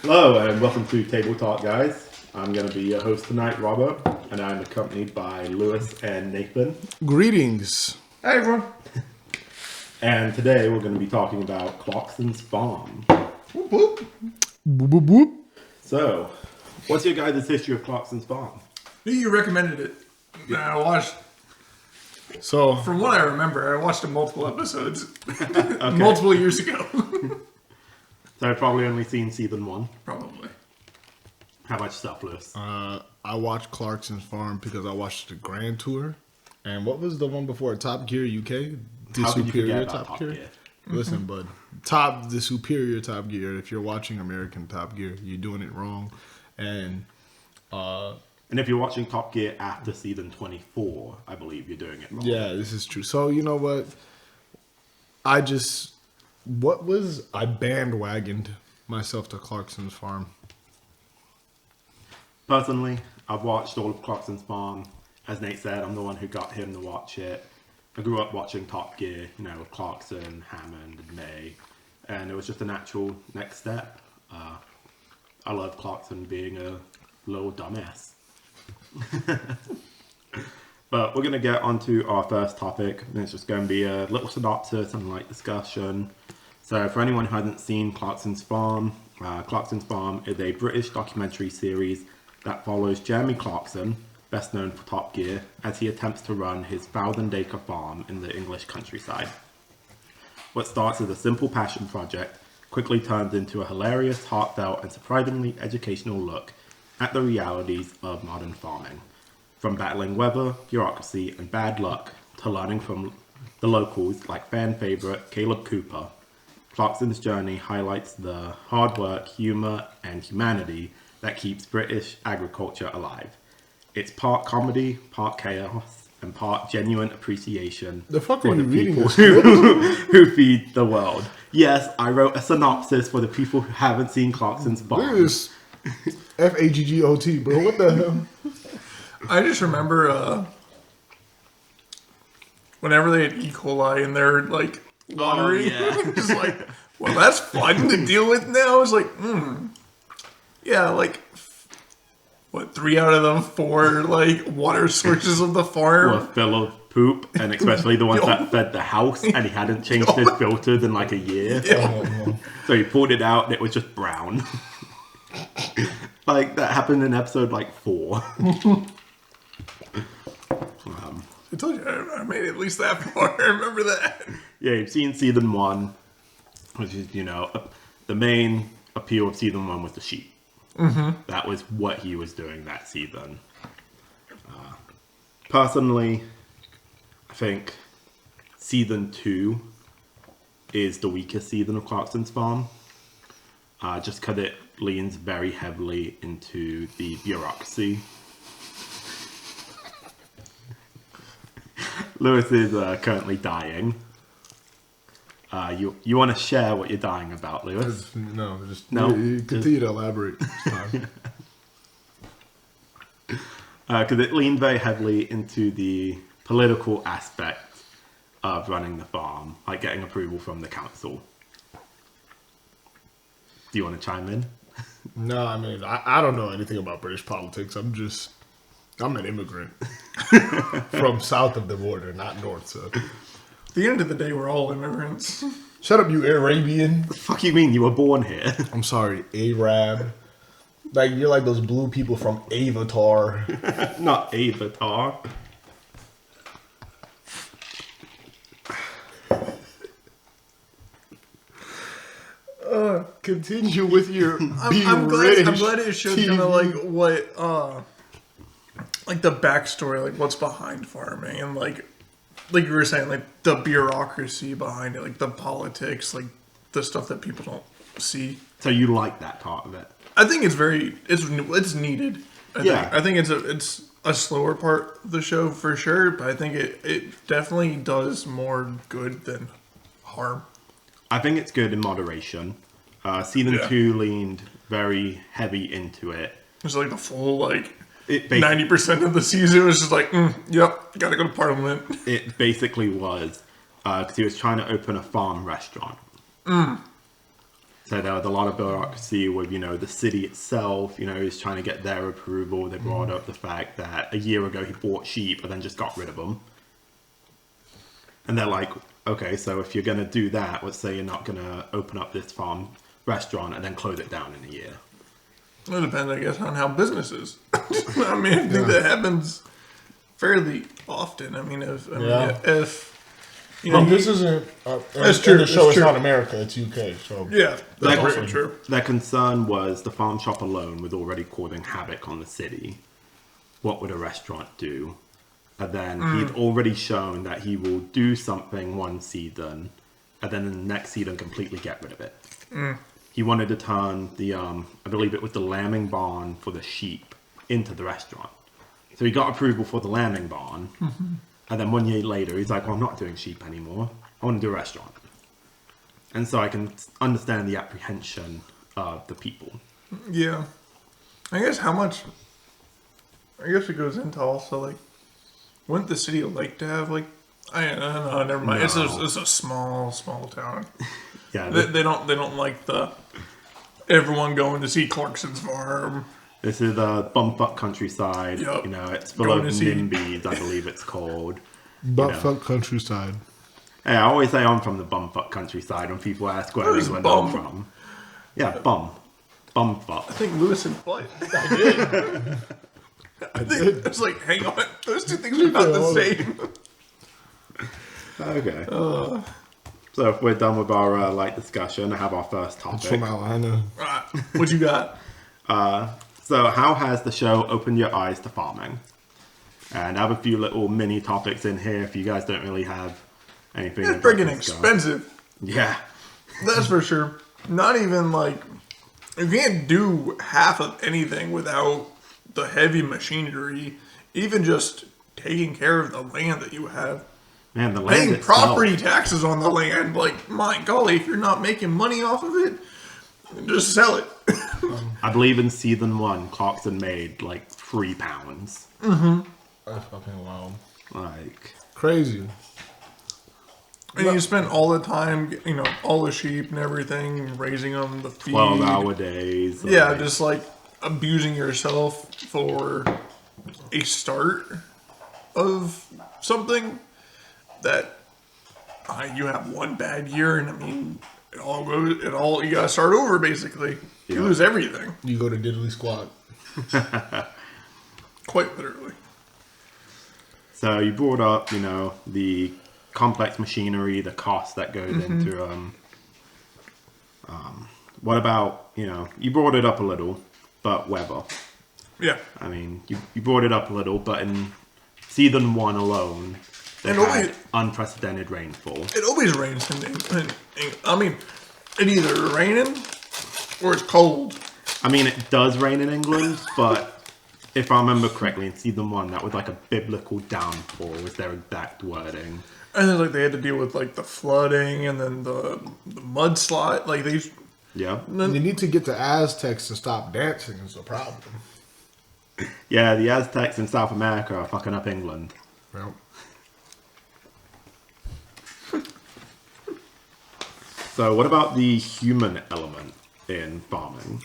Hello and welcome to Table Talk, guys. I'm going to be your host tonight, Robert, and I'm accompanied by Lewis and Nathan. Greetings. Hey everyone. And today we're going to be talking about Clarkson's Farm. Whoop whoop. Boop, boop, boop. So, what's your guys' history of Clarkson's Farm? You recommended it. And I watched, So, from what I remember, I watched it multiple episodes. Multiple years ago. So I've probably only seen season 1. Probably. How about yourself, Lewis? I watched Clarkson's Farm because I watched the Grand Tour. And what was the one before? Top Gear UK? The How could you Superior forget about Top Top Gear? Gear? Listen, bud. The Superior Top Gear. If you're watching American Top Gear, you're doing it wrong. And And if you're watching Top Gear after season 24, I believe you're doing it wrong. yeah, this is true. So, you know what? I bandwagoned myself to Clarkson's Farm. Personally, I've watched all of Clarkson's Farm. As Nate said, I'm the one who got him to watch it. I grew up watching Top Gear, with Clarkson, Hammond, and May. And it was just a natural next step. I love Clarkson being a little dumbass. But we're going to get onto our first topic. And it's just going to be a little synopsis and light discussion. So for anyone who hasn't seen Clarkson's Farm is a British documentary series that follows Jeremy Clarkson, best known for Top Gear, as he attempts to run his 1,000-acre farm in the English countryside. What starts as a simple passion project quickly turns into a hilarious, heartfelt, and surprisingly educational look at the realities of modern farming. From battling weather, bureaucracy, and bad luck, to learning from the locals like fan favourite Caleb Cooper, Clarkson's journey highlights the hard work, humour, and humanity that keeps British agriculture alive. It's part comedy, part chaos, and part genuine appreciation The fuck for are the you reading people this? who feed the world. Yes, I wrote a synopsis for the people who haven't seen Clarkson's Farm. This FAGGOT, bro. What the hell? I just remember whenever they had E. coli in their lottery, yeah. just well, that's fun to deal with now. It's yeah, 3 out of the 4 water sources of the farm Were full of poop, and especially the ones that fed the house, and he hadn't changed his filters in a year. So he pulled it out, and it was just brown. That happened in episode 4. I told you I made it at least that far. I remember that. Yeah, you've seen season 1, which is, the main appeal of season 1 was the sheep. Mm-hmm. That was what he was doing that season. Personally, I think season 2 is the weakest season of Clarkson's Farm. Just because it leans very heavily into the bureaucracy. Lewis is currently dying. You want to share what you're dying about, Lewis? No. Just Continue to elaborate. Because it leaned very heavily into the political aspect of running the farm, like getting approval from the council. Do you want to chime in? No, I mean, I don't know anything about British politics. I'm an immigrant from south of the border, not north. So, At the end of the day, we're all immigrants. shut up, you Arabian. What the fuck you mean? You were born here. I'm sorry, Arab. You're like those blue people from Avatar. Not Avatar. Continue with your. I'm glad it showed kind of what the backstory, what's behind farming, and like you were saying, the bureaucracy behind it, the politics, the stuff that people don't see. So you like that part of it? I think it's needed. I think it's a slower part of the show for sure, but I think it definitely does more good than harm. I think it's good in moderation. Season 2 leaned very heavy into it. It's the full 90% 90% of the season was just yep, gotta go to Parliament. It basically was because he was trying to open a farm restaurant. So there was a lot of bureaucracy with, the city itself, he's trying to get their approval. They brought up the fact that a year ago he bought sheep and then just got rid of them. And they're like, okay, so if you're going to do that, let's say you're not going to open up this farm restaurant and then close it down in a year. It depends, I guess, on how business is. I mean, I think that happens fairly often. I mean, if this isn't. That's true. The show That's is true. not America; it's UK. So yeah, that's also true. Their concern was the farm shop alone was already causing havoc on the city. What would a restaurant do? And then he'd already shown that he will do something one season, and then in the next season completely get rid of it. He wanted to turn the, I believe it was the lambing barn for the sheep into the restaurant. So he got approval for the lambing barn. And then 1 year later, he's like, well, I'm not doing sheep anymore. I want to do a restaurant. And so I can understand the apprehension of the people. Yeah. I guess it goes into also, like, wouldn't the city like to have, like, I don't know, never mind. No. It's a small town. Yeah, They don't like everyone going to see Clarkson's farm. this is the bumfuck countryside. Yep. It's full Going of to see- NIMBYs, I believe it's called. Buttfuck countryside. Hey, I always say I'm from the bumfuck countryside when people ask where Where's England bum? I'm from. Yeah, bumfuck. I think Lewis and Blight. I did. I think it's like, hang on, those two things are not the same. Okay. So if we're done with our light discussion, I have our first It's topic. from Atlanta. What you got? So how has the show opened your eyes to farming? And I have a few little mini topics in here if you guys don't really have anything. It's to freaking discuss. expensive. Yeah. That's for sure. Not even like you can't do half of anything without the heavy machinery. Even just taking care of the land that you have, Man, the land paying itself. property taxes on the land. Like, my golly, if you're not making money off of it, just sell it. I believe in season 1, Clarkson made like £3. That's fucking wild. Like, Crazy. And you spend all the time, all the sheep and everything, raising them, the feed. 12-hour days. Yeah, like- just like abusing yourself for a start of something that you have one bad year, and I mean, you gotta start over basically. You Yeah. lose everything, You go to diddly squat. quite literally. So you brought up, the complex machinery, the cost that goes into what about, you brought it up a little, but weather. Yeah, I mean, you brought it up a little, but in season 1 alone, they And had always- unprecedented rainfall. it always rains in England. I mean, it either raining or it's cold. I mean, it does rain in England, but if I remember correctly, in season 1, that was like a biblical downpour, was their exact wording. And then like they had to deal with like the flooding and then the mudslide. Like these. Yeah. You need to get the Aztecs to stop dancing is the problem. Yeah, the Aztecs in South America are fucking up England. Well, So what about the human element in farming?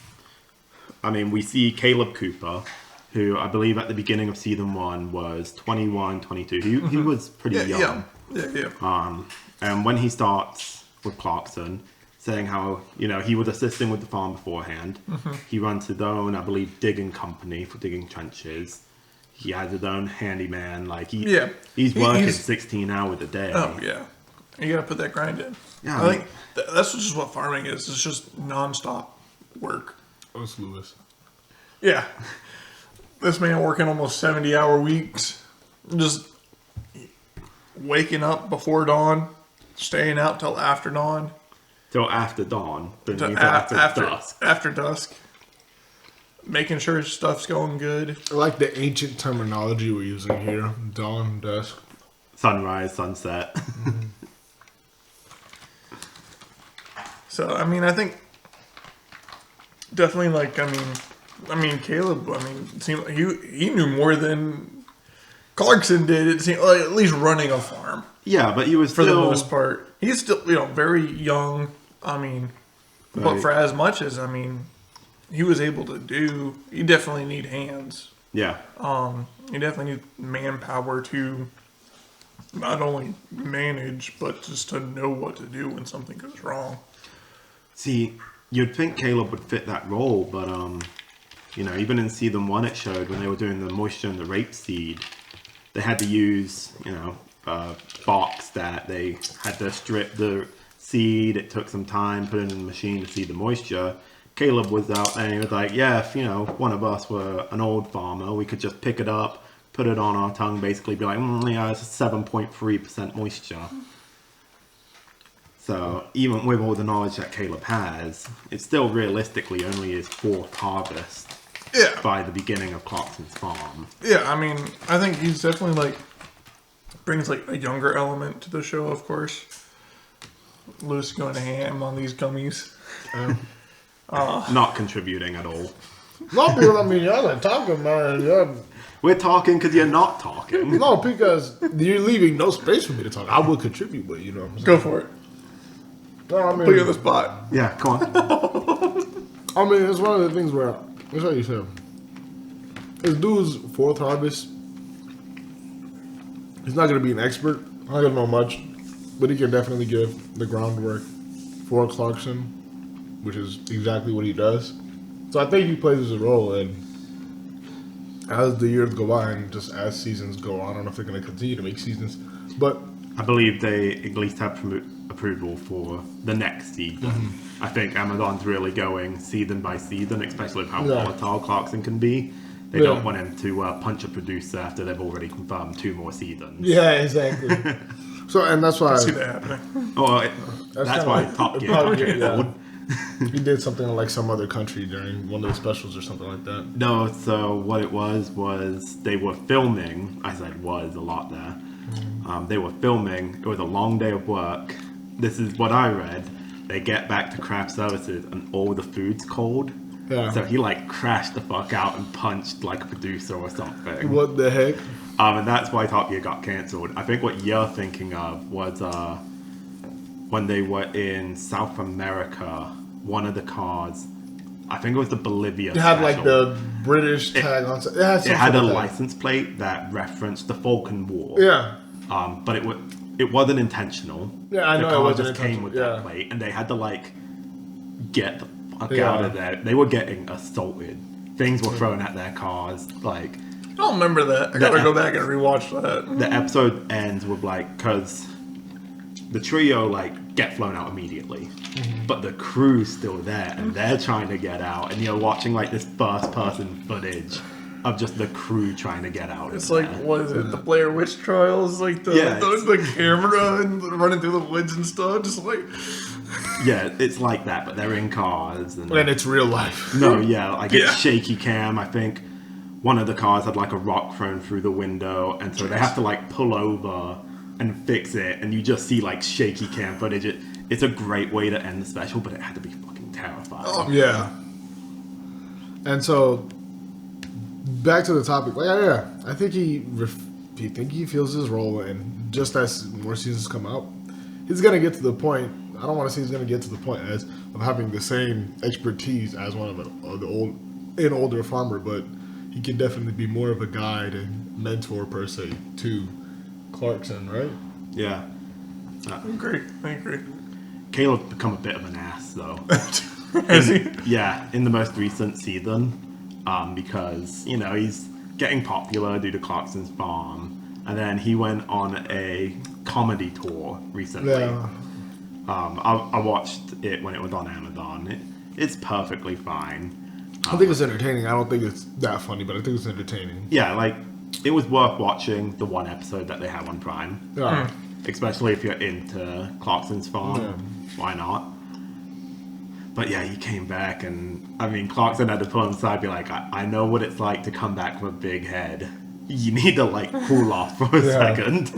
I mean, we see Caleb Cooper, who I believe at the beginning of season 1 was 21, 22. He was pretty young. Yeah. And when he starts with Clarkson, saying how, he was assisting with the farm beforehand. He runs his own, I believe, digging company for digging trenches. He has his own handyman. Like, he's working 16 hours a day. Oh, yeah. You gotta put that grind in. Yeah, I think that's just what farming is. It's just nonstop work. what's Lewis? Yeah. This man working almost 70-hour weeks. Just waking up before dawn, staying out till after dawn. Till after dawn. Then To after dusk. After dusk. Making sure stuff's going good. I like the ancient terminology we're using here. Dawn, dusk. Sunrise, sunset. So, I mean, I think definitely, like, I mean, Caleb, it seemed like he knew more than Clarkson did. It seemed like, at least running a farm Yeah, but he was for still... the most part. He's still, very young. I mean, But for as much as, I mean, he was able to do, you definitely need hands. Yeah. You definitely need manpower to not only manage, but just to know what to do when something goes wrong. See, you'd think Caleb would fit that role, but you know, even in season 1 it showed when they were doing the moisture and the rapeseed, they had to use, you know, a box that they had to strip the seed. It took some time, put it in the machine to see the moisture. Caleb was out there and he was like, yeah, if, you know, one of us were an old farmer, we could just pick it up, put it on our tongue, basically be like, yeah, it's 7.3% moisture. So even with all the knowledge that Caleb has, it's still realistically only his 4th harvest by the beginning of Clarkson's farm. Yeah, I mean, I think he's definitely like brings like a younger element to the show, of course. Luce going ham on these gummies. Not contributing at all. No, because I mean, y'all not talking, man. Y'all... We're talking because you're not talking. No, because you're leaving no space for me to talk. I will contribute, but you know what I'm saying? Go for it. No, I mean, Put you on the spot. Yeah, come on. I mean, it's one of the things where, that's what you said. This dude's 4th harvest, he's not going to be an expert. I don't know much, but he can definitely give the groundwork for Clarkson, which is exactly what he does. So I think he plays a role, and as the years go by and just as seasons go on, I don't know if they're going to continue to make seasons, but I believe they at least have approval for the next season. I think Amazon's really going season by season, especially with how volatile Clarkson can be. They don't want him to punch a producer after they've already confirmed 2 more seasons. Yeah, exactly. So, and that's why I see that happening. Oh, that's why Top Gear got canceled. He did something in like some other country during one of the specials or something like that. No, so what it was they were filming. I said was a lot there. They were filming. It was a long day of work. This is what I read. They get back to craft services and all the food's cold. Yeah. So he like crashed the fuck out and punched like a producer or something. What the heck? And that's why Top Gear got cancelled. I think what you're thinking of was when they were in South America, one of the cars, I think it was the Bolivia It had like special. the British tag on it. It had a license plate that referenced the Falkland War. Yeah. But it wasn't intentional. Yeah, I know the it car wasn't just came with intentional, that plate, and they had to like get the fuck out of there. They were getting assaulted. Things were thrown at their cars. Like I don't remember that. I gotta go back and rewatch that. the episode ends with like, because the trio like get flown out immediately, but the crew's still there and they're trying to get out, and you're watching like this first person footage of just the crew trying to get out. It's like, what is it? The Blair Witch Trials? Like the camera and running through the woods and stuff? Just like... Yeah, it's like that, but they're in cars. And it's real life. No, yeah, like it's shaky cam. I think one of the cars had like a rock thrown through the window, and so they have to like pull over and fix it, and you just see like shaky cam footage. It's a great way to end the special, but it had to be fucking terrifying. Oh, yeah. And so, back to the topic. Like, yeah, I think he feels his role, and just as more seasons come out, he's gonna get to the point. I don't want to say he's gonna get to the point of having the same expertise as one of an older farmer, but he can definitely be more of a guide and mentor per se to Clarkson, right? Yeah. I agree. Caleb's become a bit of an ass, though. Has he? Yeah, in the most recent season, because, you know, he's getting popular due to Clarkson's farm, and then he went on a comedy tour recently. Yeah. I watched it when it was on Amazon. It's perfectly fine. I think it's entertaining. I don't think it's that funny, but I think it's entertaining. Yeah, like, it was worth watching the one episode that they had on Prime. Yeah. Especially if you're into Clarkson's farm. Yeah. Why not? But yeah, he came back, and I mean, Clarkson had to pull him aside and be like, I know what it's like to come back with a big head. You need to, like, cool off for a second.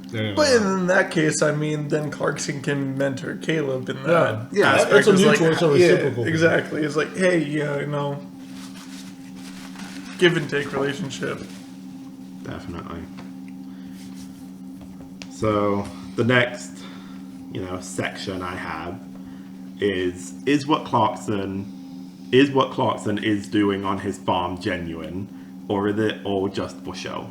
But in that case, I mean, then Clarkson can mentor Caleb in that. Yeah, aspect. it's a It's mutual, it's a reciprocal. Yeah, exactly. It's like, hey, yeah, you know, give and take relationship. Definitely. So the next, you know, section I have is what Clarkson is doing on his farm genuine, or is it all just for show?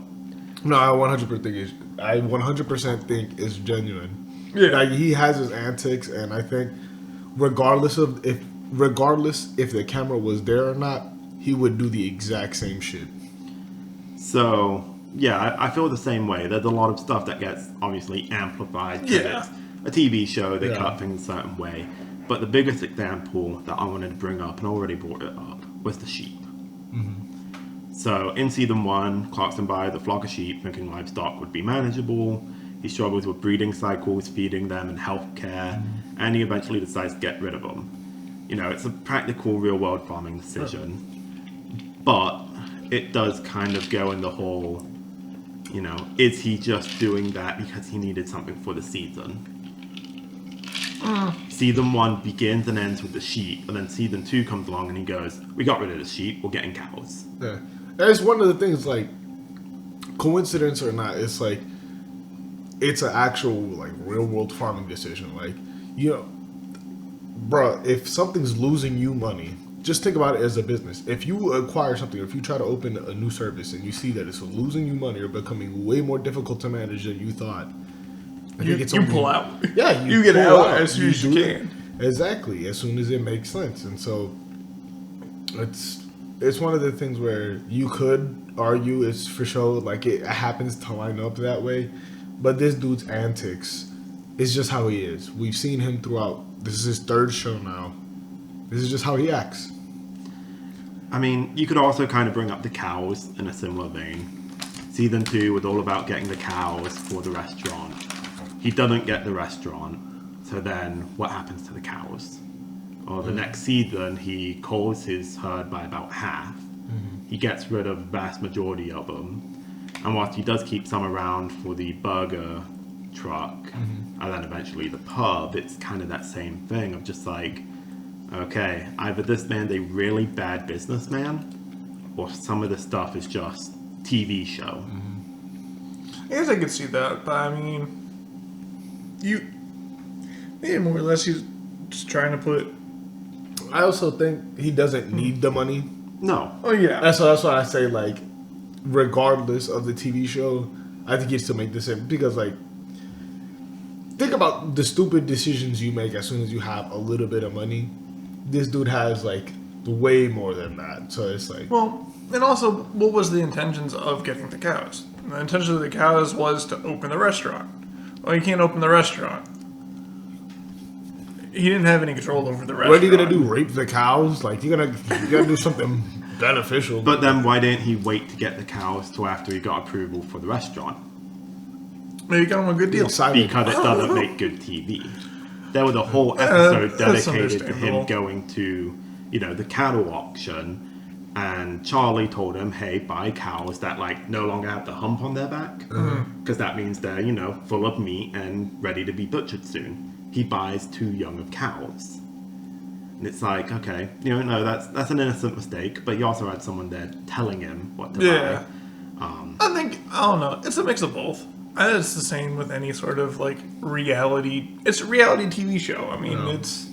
No, I 100% think it's genuine. Yeah. Like, he has his antics, and I think regardless if the camera was there or not, he would do the exact same shit. So yeah, I feel the same way. There's a lot of stuff that gets obviously amplified because it's a TV show. They cut things a certain way. But the biggest example that I wanted to bring up, and I already brought it up, was the sheep. So in season 1, Clarkson buys a flock of sheep thinking livestock would be manageable. He struggles with breeding cycles, feeding them, and healthcare, and he eventually decides to get rid of them. You know, it's a practical, real-world farming decision, but it does kind of go in the whole, you know, is he just doing that because he needed something for the season? Season 1 begins and ends with the sheep, and then season 2 comes along and he goes, we got rid of the sheep, we're getting cows. Yeah. That's one of the things, like, coincidence or not, it's like, it's an actual, like, real world farming decision. Like, you know, bro, if something's losing you money, just think about it as a business. If you acquire something, or if you try to open a new service and you see that it's losing you money or becoming way more difficult to manage than you thought, you pull out. Yeah, you get out as soon as you can. Exactly, as soon as it makes sense. And so it's one of the things where you could argue it's for sure, like, it happens to line up that way, but this dude's antics is just how he is. We've seen him throughout. This is his 3rd show now. This is just how he acts. I mean, you could also kind of bring up the cows in a similar vein. Season 2 was all about getting the cows for the restaurant. He doesn't get the restaurant, so then what happens to the cows? Or the next season, he culls his herd by about half. He gets rid of the vast majority of them. And whilst he does keep some around for the burger truck, and then eventually the pub, it's kind of that same thing of just like, okay, either this man's a really bad businessman, or some of the stuff is just TV show. I guess I could see that, but I mean, maybe more or less he's just trying to put. I also think he doesn't need the money. No. Oh yeah. That's why I say, like, regardless of the TV show, I think he has to make this in, because, like, think about the stupid decisions you make as soon as you have a little bit of money. This dude has, like, way more than that. So it's like... Well, and also, what was the intentions of getting the cows? The intention of the cows was to open the restaurant. Well, you can't open the restaurant. He didn't have any control over the restaurant. What are you going to do, rape the cows? Like, you gotta do something beneficial. But then why didn't he wait to get the cows till after he got approval for the restaurant? Maybe he got him a good deal. Because it doesn't make good TV. There was a whole episode dedicated to him going to, you know, the cattle auction, and Charlie told him, hey, buy cows that, like, no longer have the hump on their back, because that means they're, you know, full of meat and ready to be butchered soon. He buys too young of cows. And it's like, okay, you know, no, that's an innocent mistake, but you also had someone there telling him what to buy. I don't know, it's a mix of both. I think it's the same with any sort of, like, reality. It's a reality TV show. I mean, it's,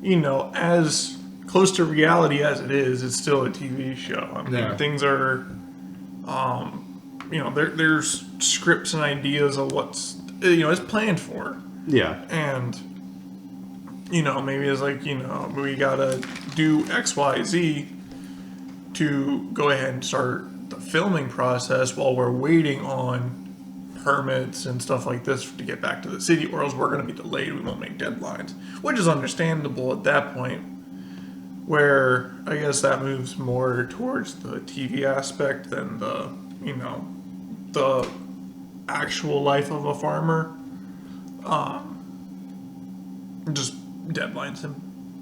you know, as close to reality as it is, it's still a TV show. I mean, things are, you know, there's scripts and ideas of what's, you know, it's planned for. Yeah. And, you know, maybe it's like, you know, we gotta do X, Y, Z to go ahead and start the filming process while we're waiting on permits and stuff like this to get back to the city, or else we're going to be delayed. We won't make deadlines, which is understandable at that point, where I guess that moves more towards the TV aspect than the, you know, the actual life of a farmer. Just deadlines and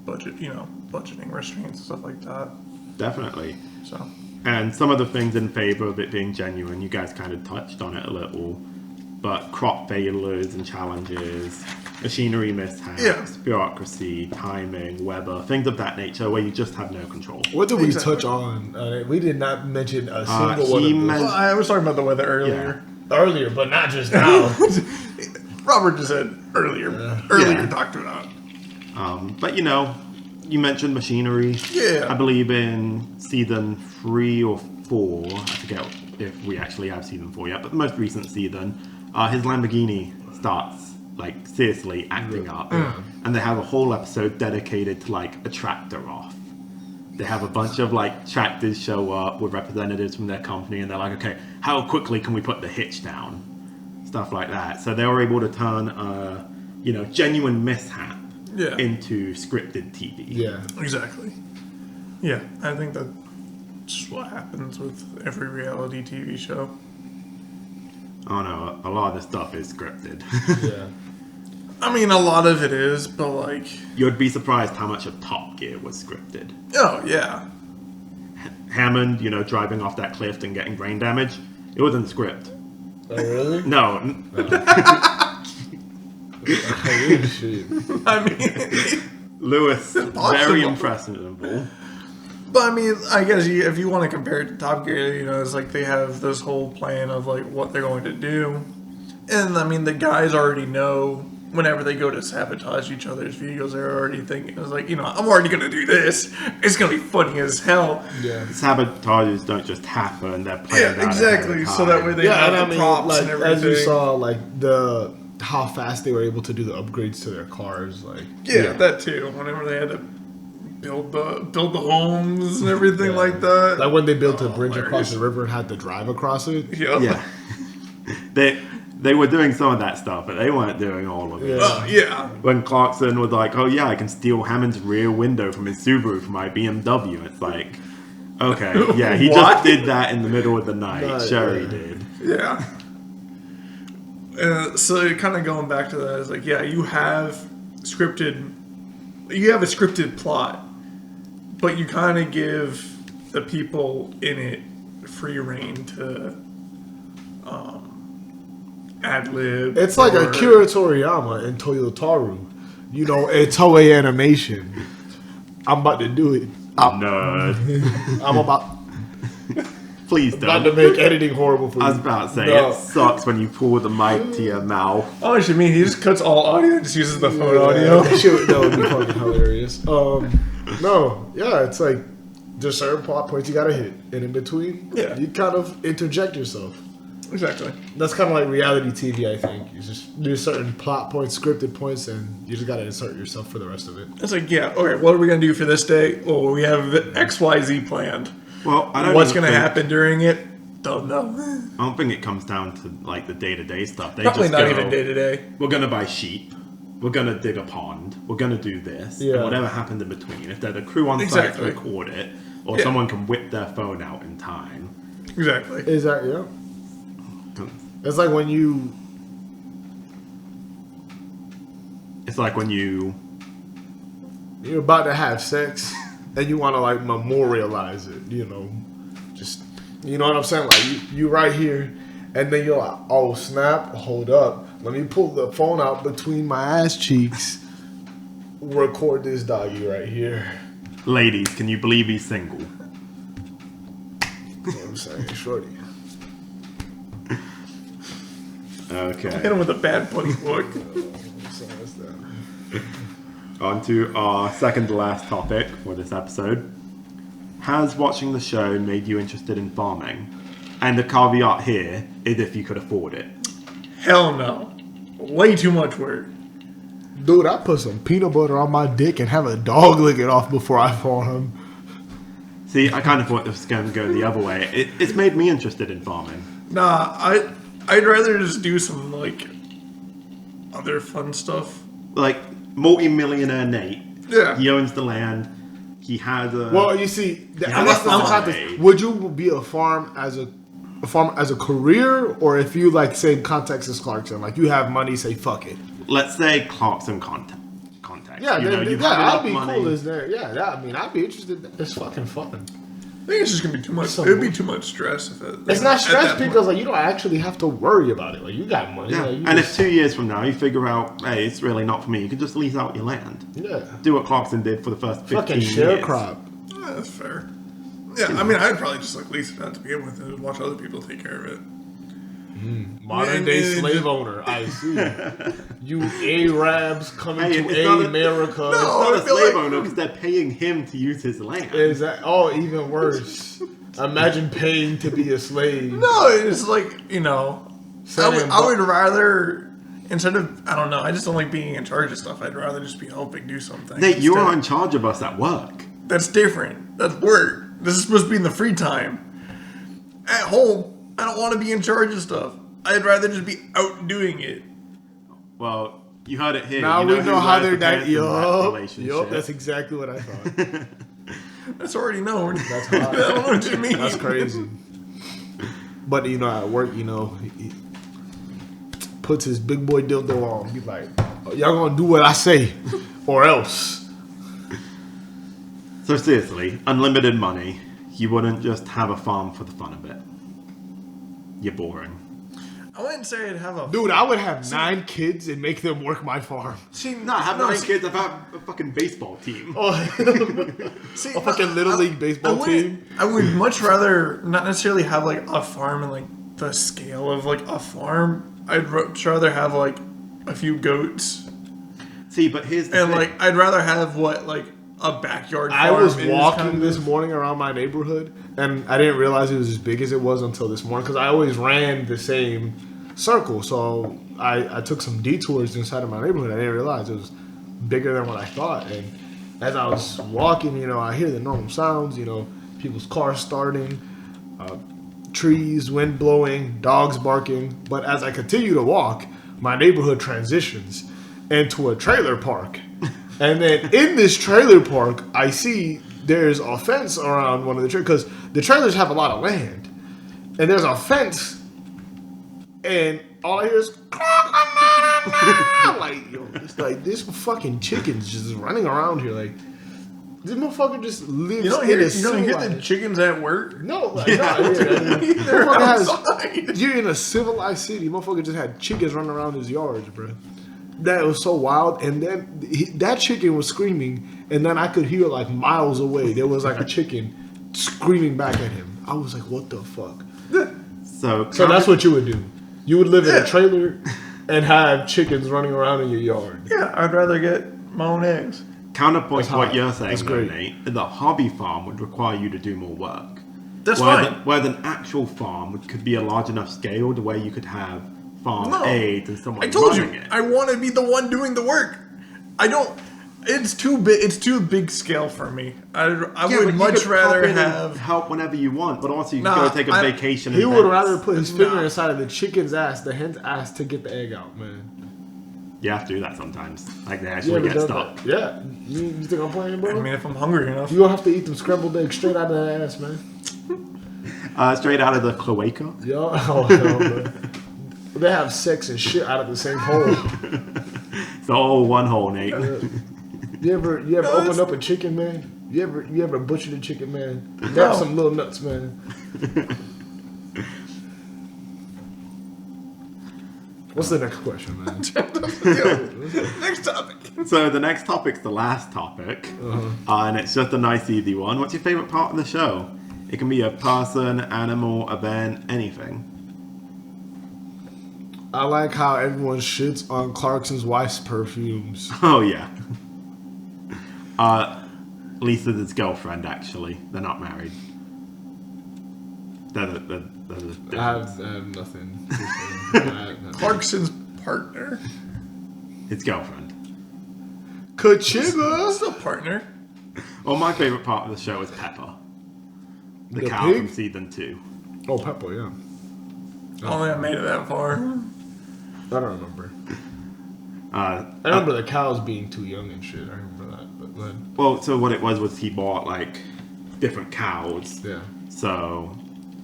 budget, you know, budgeting restraints and stuff like that. Definitely. So. And some of the things in favor of it being genuine, you guys kind of touched on it a little, but crop failures and challenges, machinery mishaps, bureaucracy, timing, weather, things of that nature where you just have no control. What did we touch on? We did not mention a single one of those. Well, I was talking about the weather earlier. Yeah. Earlier, but not just now. Robert just said earlier. Talked about. But you mentioned machinery. Yeah. I believe in season 3 or 4. I forget if we actually have season 4 yet, but the most recent season, his Lamborghini starts like seriously acting up, and they have a whole episode dedicated to like a tractor off. They have a bunch of like tractors show up with representatives from their company, and they're like, okay, how quickly can we put the hitch down? Stuff like that. So they were able to turn genuine mishap into scripted TV. Yeah, exactly. Yeah, I think that's just what happens with every reality TV show. Oh no, a lot of this stuff is scripted. yeah. I mean, a lot of it is, but like... You'd be surprised how much of Top Gear was scripted. Oh, yeah. Hammond, driving off that cliff and getting brain damage, it wasn't script. Oh, really? No. I mean... Lewis, very impressionable. But I mean, I guess if you want to compare it to Top Gear, it's like they have this whole plan of like what they're going to do. And I mean, the guys already know whenever they go to sabotage each other's videos, they're already thinking, it's like, I'm already going to do this. It's going to be funny as hell. Yeah. Sabotages don't just happen. They're planned out exactly. So that way they have the props and everything. As you saw, like, how fast they were able to do the upgrades to their cars. Like, that too. Whenever they had to build the homes and everything like that. Like when they built a bridge across the river and had to drive across it. Yeah. They were doing some of that stuff, but they weren't doing all of it. Yeah. When Clarkson was like, oh yeah, I can steal Hammond's rear window from his Subaru for my BMW. It's like, okay, yeah, he just did that in the middle of the night. Sure he did. Yeah. So kind of going back to that, is like, you have a scripted plot, but you kind of give the people in it free reign to ad-lib. It's like Akira Toriyama and Toyotaru. It's Toei Animation. I'm about to do it. Nerd. I'm about... Please don't. About to make editing horrible for you. I was about to say, it sucks when you pull the mic to your mouth. Oh, you mean he just cuts all audio and just uses the phone audio? That would be fucking hilarious. It's like there's certain plot points you gotta hit, and in between, you kind of interject yourself. Exactly. That's kind of like reality TV, I think. You just there's certain plot points, scripted points, and you just gotta insert yourself for the rest of it. It's like, okay, what are we gonna do for this day? Well, we have XYZ planned. Well, I don't What's going to happen during it? Don't know. I don't think it comes down to like the day-to-day stuff. They Probably just not even day-to-day. We're going to buy sheep. We're going to dig a pond. We're going to do this. Yeah. And whatever happens in between. If there's a crew on site to record it, or someone can whip their phone out in time. Exactly. It's like when you... It's like when you're about to have sex... And you want to like memorialize it, just you know what I'm saying? Like you right here, and then you're like, oh snap, hold up, let me pull the phone out between my ass cheeks, record this doggy right here. Ladies, can you believe he's single? You know what I'm saying, shorty. Okay. Hit him with a bad bunny look. On to our second to last topic for this episode. Has watching the show made you interested in farming? And the caveat here is if you could afford it. Hell no. Way too much work. Dude, I put some peanut butter on my dick and have a dog lick it off before I farm. See, I kind of thought this was going to go the other way. It's made me interested in farming. Nah, I'd rather just do some, like, other fun stuff. Like, multi-millionaire Nate. Yeah. He owns the land. He has a... Well, you see, would you be a farm as a career, or if you, like, same context as Clarkson, like, you have money, say, fuck it. Let's say Clarkson context. Yeah, you I'd be cool as there. Yeah, I'd be interested. It's fucking fun. I think it's just gonna be too much. It would be too much stress if it. It's not stress because like you don't actually have to worry about it. Like you got money. Yeah. Like, and if 2 years from now you figure out, hey, it's really not for me, you can just lease out your land. Yeah. Do what Clarkson did for the first 15 years. Fucking sharecrop. Yeah, that's fair. Yeah, I mean, I'd probably just like lease it out to begin with and watch other people take care of it. Modern day slave owner, I see. You Arabs coming to America. No, it's not a slave owner because they're paying him to use his land. Even worse. Imagine paying to be a slave. No, it's like, I would rather, instead of, I don't know, I just don't like being in charge of stuff. I'd rather just be helping do something. Nate, you're in charge of us at work. That's different. That's work. This is supposed to be in the free time. At home, I don't want to be in charge of stuff. I'd rather just be out doing it. Well, you heard it here. Now we know how they're that. Yup, that's exactly what I thought. That's already known. That's hard. I don't know what you mean. That's crazy. But at work, he puts his big boy dildo on. He's like, y'all gonna do what I say, or else. So seriously, unlimited money. You wouldn't just have a farm for the fun of it. You're boring. I wouldn't say I'd have a... Dude, I would have 9 kids and make them work my farm. Have 9 kids. I've had a fucking baseball team. A fucking Little League baseball team. I would much rather not necessarily have, like, a farm and, like, the scale of, like, a farm. I'd much rather have, like, a few goats. See, but here's the thing. Like, I'd rather have, a backyard farm. I was walking this morning around my neighborhood, and I didn't realize it was as big as it was until this morning, because I always ran the same circle. So I took some detours inside of my neighborhood. I didn't realize it was bigger than what I thought. And as I was walking, I hear the normal sounds, people's cars starting, trees, wind blowing, dogs barking. But as I continue to walk, my neighborhood transitions into a trailer park. And then in this trailer park, I see there's a fence around one of the trailers, because the trailers have a lot of land. And there's a fence, and all I hear is, it's like this fucking chicken's just running around here. Like, this motherfucker just lives you don't hear the chickens at work? No, They're outside. You're in a civilized city. Motherfucker just had chickens running around his yards, bro. That was so wild. And then that chicken was screaming, and then I could hear like miles away there was like a chicken screaming back at him. I was like, what the fuck? So that's what you would do. You would live in a trailer and have chickens running around in your yard. Yeah, I'd rather get my own eggs. Counterpoint to what you're saying, though, Nate, the hobby farm would require you to do more work. That's fine. Whereas an actual farm could be a large enough scale to where you could have farm aides and someone running it. I want to be the one doing the work. I don't. It's too big. It's too big scale for me. I would much rather have help whenever you want, but also you can go take a vacation. He would rather put his finger inside of the chicken's ass, the hen's ass, to get the egg out, man. You have to do that sometimes. Like they actually get stuck. That? Yeah. You think I'm playing, bro? I mean, if I'm hungry enough, you don't have to eat them scrambled eggs straight out of that ass, man. Straight out of the cloaca. Yo, bro. They have sex and shit out of the same hole. It's all one hole, Nate. You ever opened up a chicken, man? You ever butchered a chicken, man? Got some little nuts, man. What's the next question, man? Next topic. So the next topic's the last topic, and it's just a nice, easy one. What's your favorite part of the show? It can be a person, animal, event, anything. I like how everyone shits on Clarkson's wife's perfumes. Oh, yeah. Lisa's his girlfriend, actually. They're not married. I have nothing. Clarkson's partner. His girlfriend. Kachiga! Still partner. Well, my favorite part of the show is Pepper. The cow pig? from season 2. Oh, Pepper, yeah. I don't think I made it that far. I don't remember. I remember the cows being too young and shit. I remember that. But then, well, so what it was he bought like different cows. Yeah. So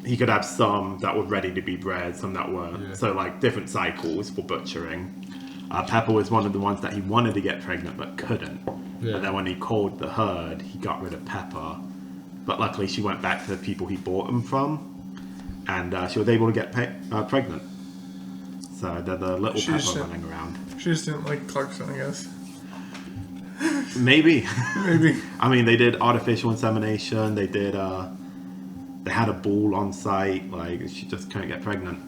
he could have some that were ready to be bred, some that were so like different cycles for butchering. Pepper was one of the ones that he wanted to get pregnant but couldn't. Yeah. And then when he called the herd, he got rid of Pepper. But luckily, she went back to the people he bought them from, and she was able to get pregnant. So they're the little Pepper running around. She just didn't like Clarkson, I guess. Maybe. Maybe. I mean, they did artificial insemination. They did. They had a bull on site. Like she just couldn't get pregnant.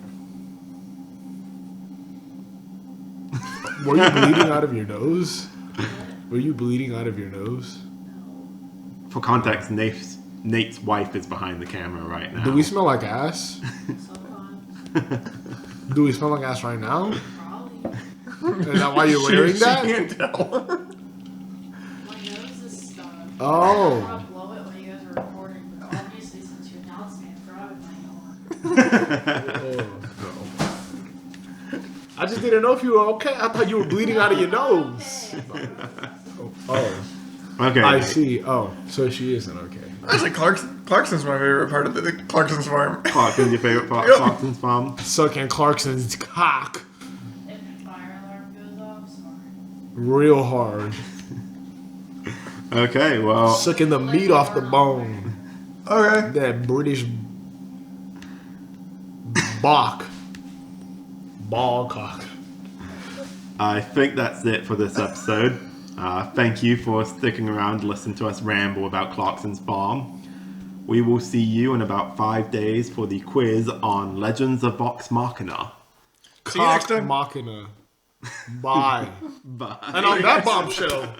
Were you bleeding out of your nose? Were you bleeding out of your nose? For context, Nate's wife is behind the camera right now. Do we smell like ass? Do we smell like ass right now? Probably. Is that why you're wearing She that? can't tell. My nose is stuck. Oh. I want to blow it when you guys are recording, but obviously since you announced me, I probably might not. I just didn't know if you were okay. I thought you were bleeding out of your nose. Okay. Oh. Okay. I Nate. see. Oh, so she isn't okay. Actually, Clarkson's my favorite part of the Clarkson's farm. Clarkson's your favorite part of Clarkson's farm? Sucking Clarkson's cock If the fire alarm goes off, sorry. real hard. Okay, well, Sucking the meat off the bone. Okay. That British ball cock. I think that's it for this episode. Thank you for sticking around to listen to us ramble about Clarkson's farm. We will see you in about 5 days for the quiz on Legends of Vox Machina. See you next Cock time. Machina. Bye. Bye. And on that bombshell.